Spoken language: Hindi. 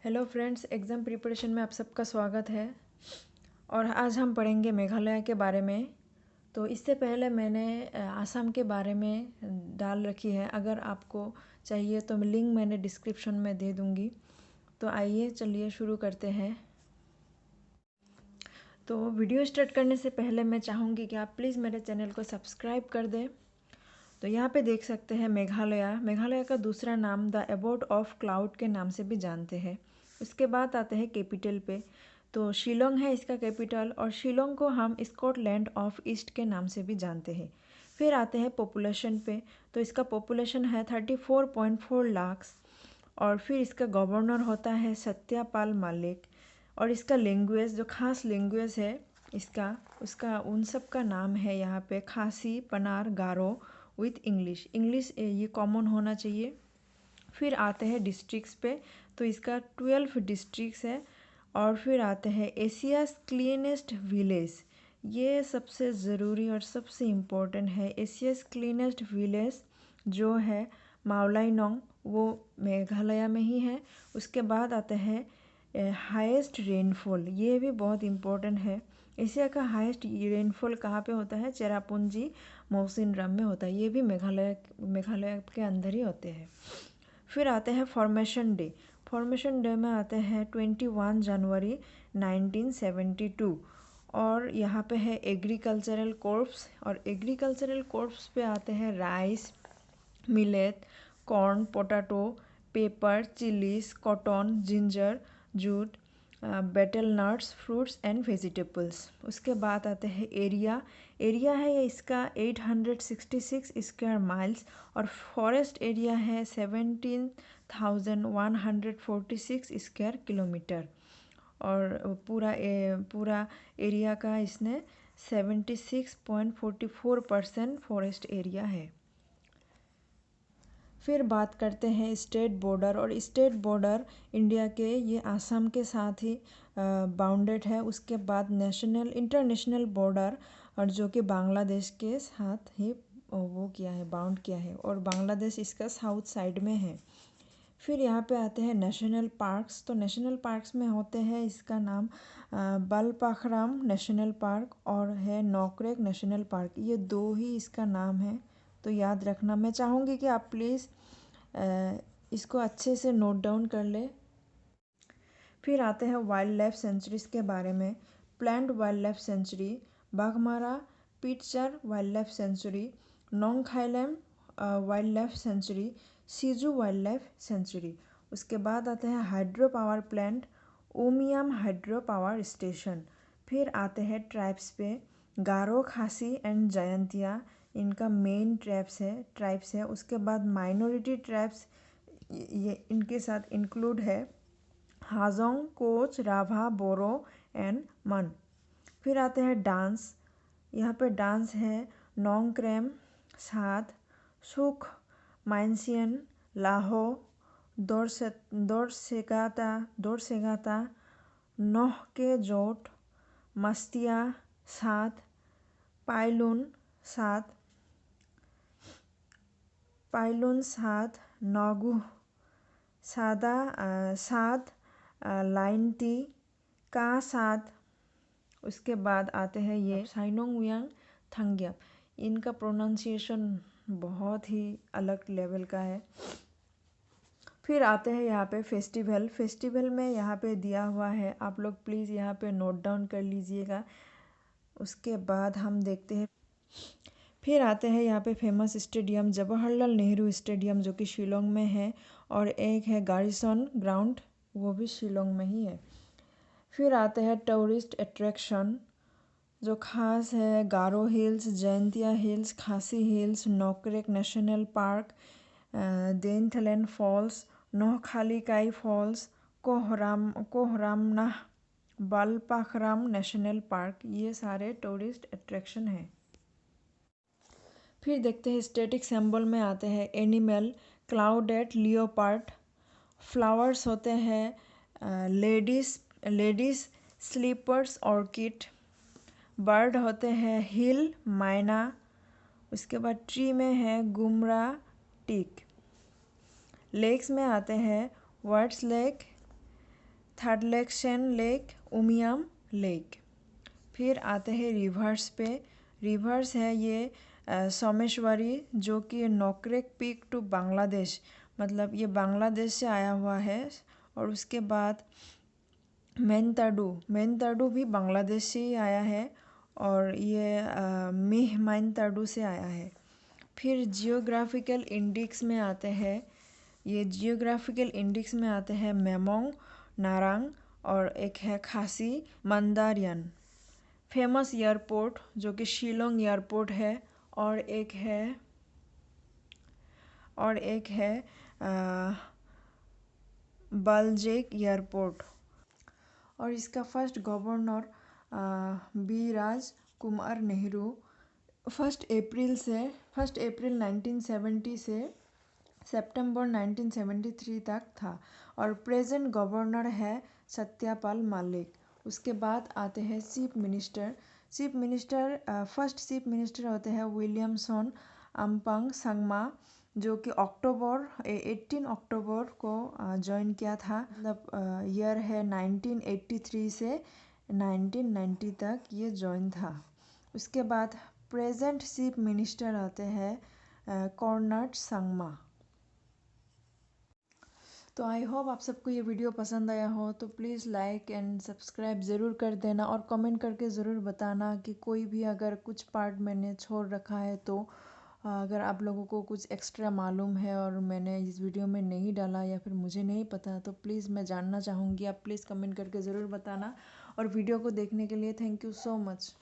हेलो फ्रेंड्स, एग्ज़ाम प्रिपरेशन में आप सबका स्वागत है। और आज हम पढ़ेंगे मेघालय के बारे में। तो इससे पहले मैंने आसाम के बारे में डाल रखी है। अगर आपको चाहिए तो मैं लिंक मैंने डिस्क्रिप्शन में दे दूँगी। तो आइए चलिए शुरू करते हैं। तो वीडियो स्टार्ट करने से पहले मैं चाहूँगी कि आप प्लीज़ मेरे चैनल को सब्सक्राइब कर दें। तो यहाँ पे देख सकते हैं मेघालय का दूसरा नाम द एबोर्ड ऑफ क्लाउड के नाम से भी जानते हैं। उसके बाद आते हैं कैपिटल पे। तो शिलोंग है इसका कैपिटल, और शिलोंग को हम स्कॉटलैंड ऑफ ईस्ट के नाम से भी जानते हैं। फिर आते हैं पॉपुलेशन पे। तो इसका पॉपुलेशन है 34.4 लाख। और फिर इसका गवर्नर होता है सत्यपाल मलिक। और इसका लैंग्वेज, जो खास लैंग्वेज है उसका उन सब का नाम है यहाँ पे खासी, पनार, गारो विथ इंग्लिश ये कॉमन होना चाहिए। फिर आते हैं डिस्ट्रिक्ट्स पे। तो इसका 12 डिस्ट्रिक्ट्स है। और फिर आते हैं एशियाज़ क्लीनेस्ट विलेज। ये सबसे ज़रूरी और सबसे इम्पोर्टेंट है। एशियाज़ क्लीनेस्ट विलेज जो है मावलाइनोंग, वो मेघालय में ही है। उसके बाद आते हैं हाईएस्ट रेनफॉल, ये भी बहुत इम्पोर्टेंट है। एशिया का हाईएस्ट रेनफॉल कहाँ पे होता है? चेरापूंजी मौसिनराम में होता है। ये भी मेघालय के अंदर ही होते हैं। फिर आते हैं फॉर्मेशन डे में आते हैं 21 जनवरी 1972। और यहाँ पे है एग्रीकल्चरल कॉर्प्स, और एग्रीकल्चरल कॉर्प्स पे आते हैं rice, millet, corn, potato, pepper, chillies, cotton, ginger, jute, betel nuts, fruits and vegetables. उसके बाद आते हैं एरिया है ये इसका 866 स्क्वायर माइल्स। और फॉरेस्ट एरिया है 17,146 स्क्वायर किलोमीटर। और पूरा एरिया का इसने 76.44% फॉरेस्ट एरिया है। फिर बात करते हैं स्टेट बॉर्डर। और स्टेट बॉर्डर इंडिया के ये आसाम के साथ ही बाउंडेड है। उसके बाद इंटरनेशनल बॉर्डर, और जो कि बांग्लादेश के साथ ही बाउंड किया है, और बांग्लादेश इसका साउथ साइड में है। फिर यहाँ पे आते हैं नेशनल पार्क्स। तो नेशनल पार्क्स में होते हैं, इसका नाम बालपाखराम नेशनल पार्क और है नोकरेक नेशनल पार्क। ये दो ही इसका नाम है, तो याद रखना। मैं चाहूँगी कि आप प्लीज़ इसको अच्छे से नोट डाउन कर ले। फिर आते हैं वाइल्ड लाइफ सेंचुरीज़ के बारे में। Plant wild life sanctuary, Baghmara pitcher wild life sanctuary, Nongkhyllem wild life sanctuary, Siju wild life sanctuary. उसके बाद आते हैं hydro power plant, Umiam hydro power station. फिर आते हैं ट्राइब्स पे। गारो, खासी एंड जयंतिया इनका मेन ट्राइब्स है। उसके बाद माइनॉरिटी ट्राइब्स ये इनके साथ इंक्लूड है हाजोंग, कोच, राभा, बोरो एंड मन। फिर आते हैं डांस। यहाँ पे डांस है नोंगक्रेम, साथ, सुख, माइनसियन, लाहो, दोरसेगाता, नोह के जोट, मस्तिया, साथ, पाइलुन, साथ, नागू, साथ, लाइनटी का साथ। उसके बाद आते हैं ये साइनोंगवियांग थंग्याप। इनका प्रोनाउंसिएशन बहुत ही अलग लेवल का है। फिर आते हैं यहाँ पे फेस्टिवल में यहाँ पे दिया हुआ है, आप लोग प्लीज़ यहाँ पे नोट डाउन कर लीजिएगा। उसके बाद हम देखते हैं। फिर आते हैं यहाँ पे famous stadium Jawaharlal Nehru stadium, जो कि शिलोंग में है। और एक है गारिसन ग्राउंड, वो भी शिलोंग में ही है। फिर आते हैं टूरिस्ट अट्रैक्शन जो खास है Garo hills, Jaintia hills, Khasi hills, Nokrek national park, Dainthlen falls, Nohkalikai falls, Kohramnah, Balpakram national park. ये सारे टूरिस्ट अट्रैक्शन हैं। फिर देखते हैं स्टैटिक सिंबल में आते हैं एनिमल, क्लाउडेड लियोपार्ड। फ्लावर्स होते हैं लेडीज स्लीपर्स ऑर्किड। बर्ड होते हैं हिल मैना। उसके बाद ट्री में है गुमरा टिक। लेक्स में आते हैं Ward's lake, Thadlaskein lake, Umiam lake. फिर आते हैं रिवर्स पे। रिवर्स है ये सोमेश्वरी, जो कि नोक्रेक पीक टू बांग्लादेश, मतलब ये बांग्लादेश से आया हुआ है। और उसके बाद मेनताडू भी बांग्लादेश से ही आया है, और ये मिह मेनताडू से आया है। फिर जियोग्राफिकल इंडेक्स में आते हैं, ये जियोग्राफिकल इंडेक्स में आते हैं मेमोंग, नारंग, और एक है खासी मंदारियन। फेमस एयरपोर्ट जो कि शिलोंग एयरपोर्ट है, और एक है बलजेक एयरपोर्ट। और इसका first governor B Raj Kumar Nehru 1 अप्रैल 1970 से सितंबर 1973 तक था। और प्रेजेंट गवर्नर है सत्यपाल मलिक। उसके बाद आते हैं chief minister. First chief minister होते हैं विलियमसन अम्पंग संगमा, जो कि 18 अक्टूबर को ज्वाइन किया था। मतलब ईयर है 1983 से 1990 तक ये ज्वाइन था। उसके बाद प्रेजेंट चीफ मिनिस्टर आते हैं कॉर्नट संगमा। तो आई होप आप सबको ये वीडियो पसंद आया हो, तो प्लीज़ लाइक एंड सब्सक्राइब ज़रूर कर देना, और कमेंट करके ज़रूर बताना कि कोई भी अगर कुछ पार्ट मैंने छोड़ रखा है, तो अगर आप लोगों को कुछ एक्स्ट्रा मालूम है और मैंने इस वीडियो में नहीं डाला या फिर मुझे नहीं पता, तो प्लीज़ मैं जानना चाहूँगी। आप प्लीज़ कमेंट करके ज़रूर बताना। और वीडियो को देखने के लिए थैंक यू सो मच।